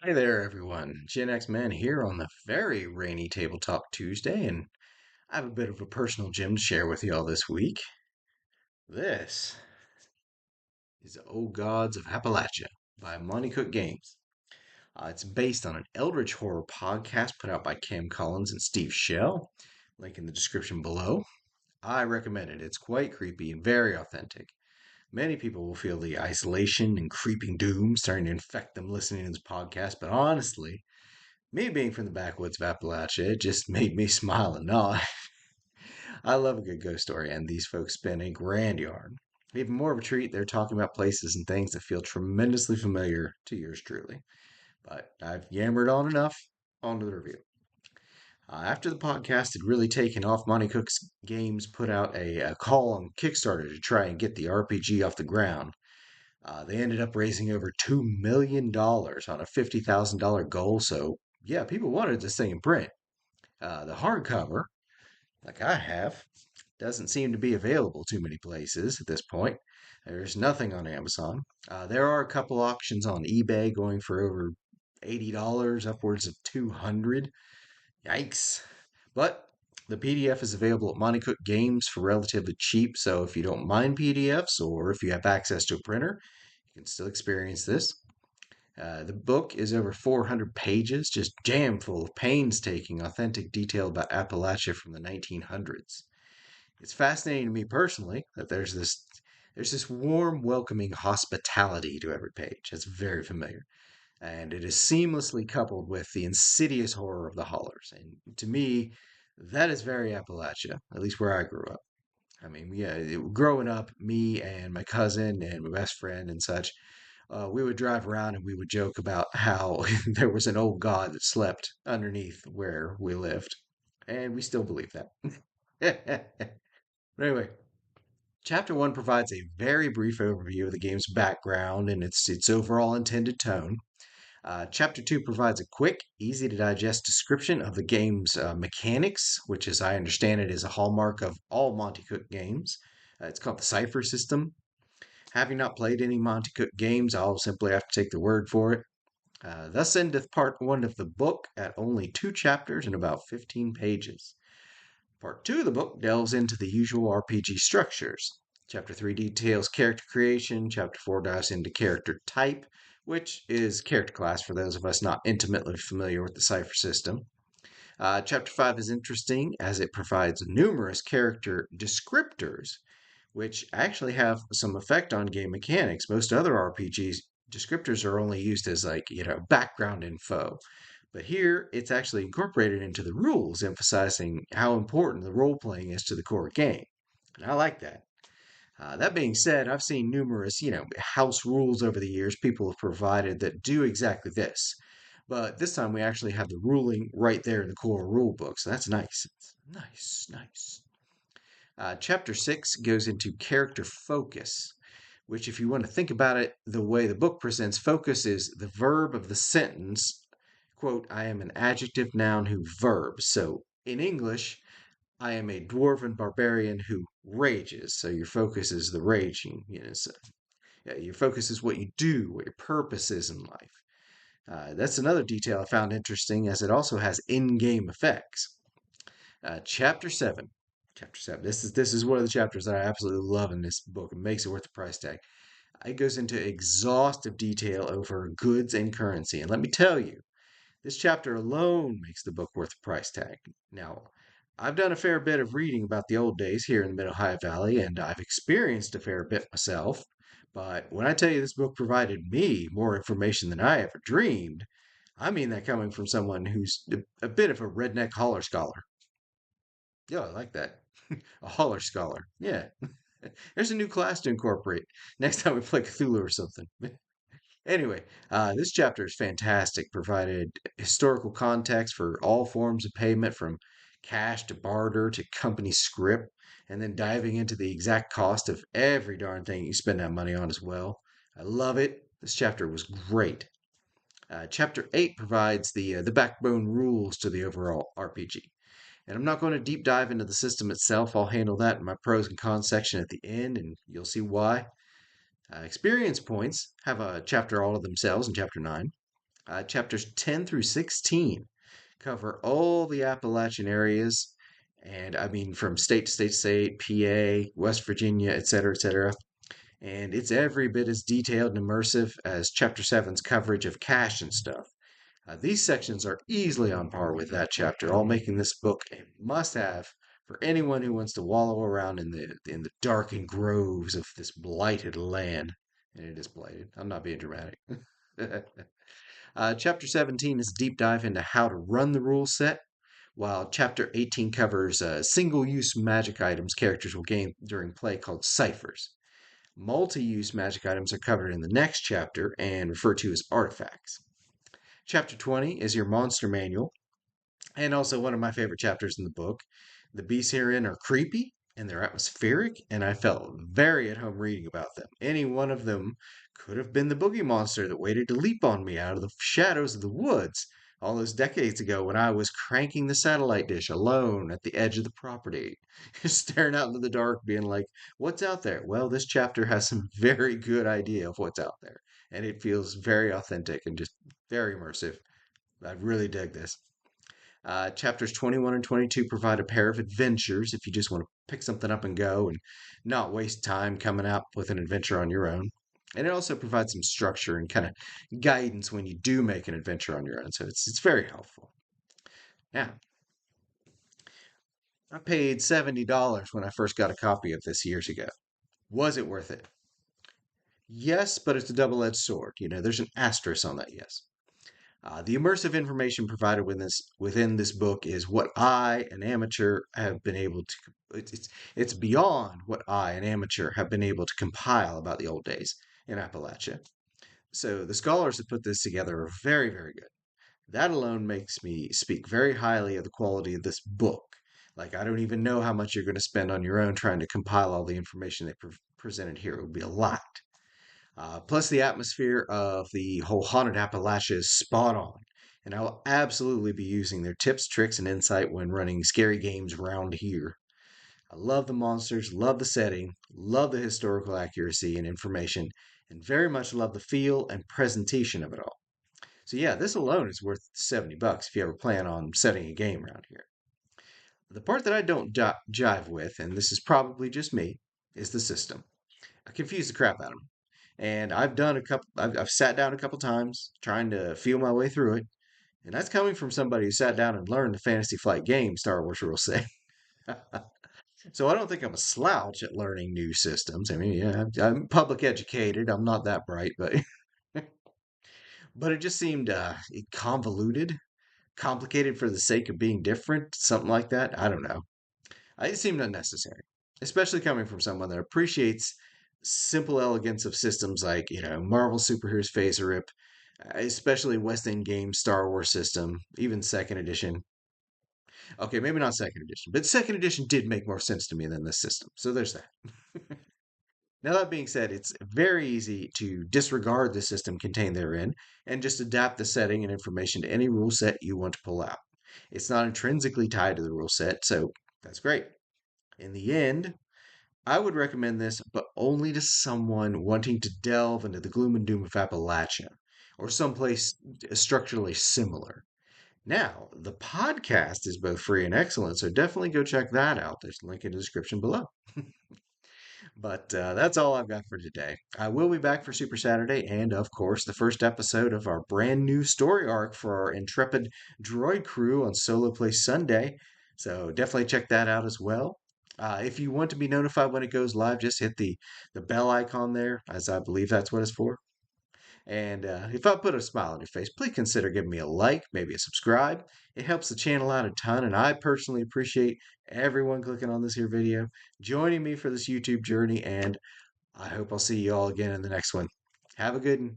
Hi there, everyone. Gen X Man here on the very rainy Tabletop Tuesday, and I have a bit of a personal gem to share with you all this week. This is Old Gods of Appalachia by Monte Cook Games. It's based on an Eldritch horror podcast put out by Cam Collins and Steve Shell. Link in the description below. I recommend it. It's quite creepy and very authentic. Many people will feel the isolation and creeping doom starting to infect them listening to this podcast, but honestly, me being from the backwoods of Appalachia, it just made me smile and nod. I love a good ghost story, and these folks spin a grand yarn. Even more of a treat, they're talking about places and things that feel tremendously familiar to yours truly. But I've yammered on enough. On to the review. After the podcast had really taken off, Monte Cook's Games put out a call on Kickstarter to try and get the RPG off the ground. They ended up raising over $2 million on a $50,000 goal, so yeah, people wanted this thing in print. The hardcover, like I have, doesn't seem to be available too many places at this point. There's nothing on Amazon. There are a couple auctions on eBay going for over $80, upwards of 200. Yikes. But the PDF is available at Monte Cook Games for relatively cheap, so if you don't mind PDFs or if you have access to a printer, you can still experience this. The book is over 400 pages, just jam full of painstaking, authentic detail about Appalachia from the 1900s. It's fascinating to me personally that there's this warm, welcoming hospitality to every page. That's very familiar, and it is seamlessly coupled with the insidious horror of the Hollers. And to me, that is very Appalachia, at least where I grew up. I mean, yeah, growing up, me and my cousin and my best friend and such, we would drive around and we would joke about how there was an old god that slept underneath where we lived. And we still believe that. But anyway, Chapter 1 provides a very brief overview of the game's background and its overall intended tone. Chapter 2 provides a quick, easy to digest description of the game's mechanics, which, as I understand it, is a hallmark of all Monte Cook games. It's called the Cipher System. Having not played any Monte Cook games, I'll simply have to take the word for it. Thus endeth part 1 of the book at only 2 chapters and about 15 pages. Part 2 of the book delves into the usual RPG structures. Chapter 3 details character creation. Chapter 4 dives into character type, which is character class for those of us not intimately familiar with the Cipher system. Chapter 5 is interesting as it provides numerous character descriptors, which actually have some effect on game mechanics. Most other RPGs, descriptors are only used as, like, background info. But here, it's actually incorporated into the rules, emphasizing how important the role playing is to the core game. And I like that. That being said, I've seen numerous, house rules over the years people have provided that do exactly this. But this time we actually have the ruling right there in the core rule book, so that's nice. Nice, nice. Chapter 6 goes into character focus, which, if you want to think about it, the way the book presents focus is the verb of the sentence. Quote, I am an adjective, noun, who, verb. So in English, I am a dwarven barbarian who rages. So your focus is the raging. So, yeah, your focus is what you do, what your purpose is in life. That's another detail I found interesting, as it also has in-game effects. Chapter 7. Chapter 7. This is one of the chapters that I absolutely love in this book. It makes it worth the price tag. It goes into exhaustive detail over goods and currency. And let me tell you, this chapter alone makes the book worth the price tag. Now, I've done a fair bit of reading about the old days here in the Mid Ohio Valley, and I've experienced a fair bit myself. But when I tell you this book provided me more information than I ever dreamed, I mean that coming from someone who's a bit of a redneck holler scholar. Yeah, I like that. A holler scholar. Yeah. There's a new class to incorporate next time we play Cthulhu or something. Anyway, this chapter is fantastic, provided historical context for all forms of payment from cash to barter to company script, and then diving into the exact cost of every darn thing you spend that money on as well. I love it. This chapter was great. Chapter 8 provides the backbone rules to the overall RPG. And I'm not going to deep dive into the system itself. I'll handle that in my pros and cons section at the end, and you'll see why. Experience points have a chapter all to themselves in chapter 9. Chapters 10 through 16 cover all the Appalachian areas, and I mean from state to state, PA, West Virginia, etc., etc. And it's every bit as detailed and immersive as Chapter Seven's coverage of cash and stuff. These sections are easily on par with that chapter, all making this book a must-have for anyone who wants to wallow around in the darkened groves of this blighted land. And it is blighted. I'm not being dramatic. Chapter 17 is a deep dive into how to run the rule set, while Chapter 18 covers single-use magic items characters will gain during play called ciphers. Multi-use magic items are covered in the next chapter and referred to as artifacts. Chapter 20 is your monster manual, and also one of my favorite chapters in the book. The beasts herein are creepy and they're atmospheric, and I felt very at home reading about them. Any one of them could have been the boogie monster that waited to leap on me out of the shadows of the woods all those decades ago when I was cranking the satellite dish alone at the edge of the property, staring out into the dark, being like, what's out there? Well, this chapter has some very good idea of what's out there, and it feels very authentic and just very immersive. I really dig this. Chapters 21 and 22 provide a pair of adventures if you just want to pick something up and go and not waste time coming up with an adventure on your own. And it also provides some structure and kind of guidance when you do make an adventure on your own. So it's very helpful. Yeah, I paid $70 when I first got a copy of this years ago. Was it worth it? Yes, but it's a double-edged sword. There's an asterisk on that yes. The immersive information provided within this book is what I, an amateur, have been able to. It's beyond what I, an amateur, have been able to compile about the old days in Appalachia. So the scholars that put this together are very, very good. That alone makes me speak very highly of the quality of this book. Like I don't even know how much you're going to spend on your own trying to compile all the information they presented here. It would be a lot. Plus, the atmosphere of the whole Haunted Appalachia is spot on. And I will absolutely be using their tips, tricks, and insight when running scary games around here. I love the monsters, love the setting, love the historical accuracy and information, and very much love the feel and presentation of it all. So yeah, this alone is worth $70 if you ever plan on setting a game around here. The part that I don't jive with, and this is probably just me, is the system. I confuse the crap out of them. And I've done a couple, I've sat down a couple times trying to feel my way through it. And that's coming from somebody who sat down and learned the Fantasy Flight game, Star Wars rules say. So I don't think I'm a slouch at learning new systems. I mean, yeah, I'm public educated. I'm not that bright, but but it just seemed convoluted, complicated for the sake of being different, something like that. I don't know. It seemed unnecessary, especially coming from someone that appreciates simple elegance of systems like, Marvel Superheroes Phaser Rip, especially West End Games Star Wars system, even second edition. Okay, maybe not second edition, but second edition did make more sense to me than this system. So there's that. Now, that being said, it's very easy to disregard the system contained therein and just adapt the setting and information to any rule set you want to pull out. It's not intrinsically tied to the rule set, so that's great. In the end, I would recommend this, but only to someone wanting to delve into the gloom and doom of Appalachia or someplace structurally similar. Now, the podcast is both free and excellent, so definitely go check that out. There's a link in the description below. But that's all I've got for today. I will be back for Super Saturday and, of course, the first episode of our brand new story arc for our intrepid droid crew on Solo Play Sunday. So definitely check that out as well. If you want to be notified when it goes live, just hit the bell icon there, as I believe that's what it's for. And if I put a smile on your face, please consider giving me a like, maybe a subscribe. It helps the channel out a ton, and I personally appreciate everyone clicking on this here video, joining me for this YouTube journey, and I hope I'll see you all again in the next one. Have a good one.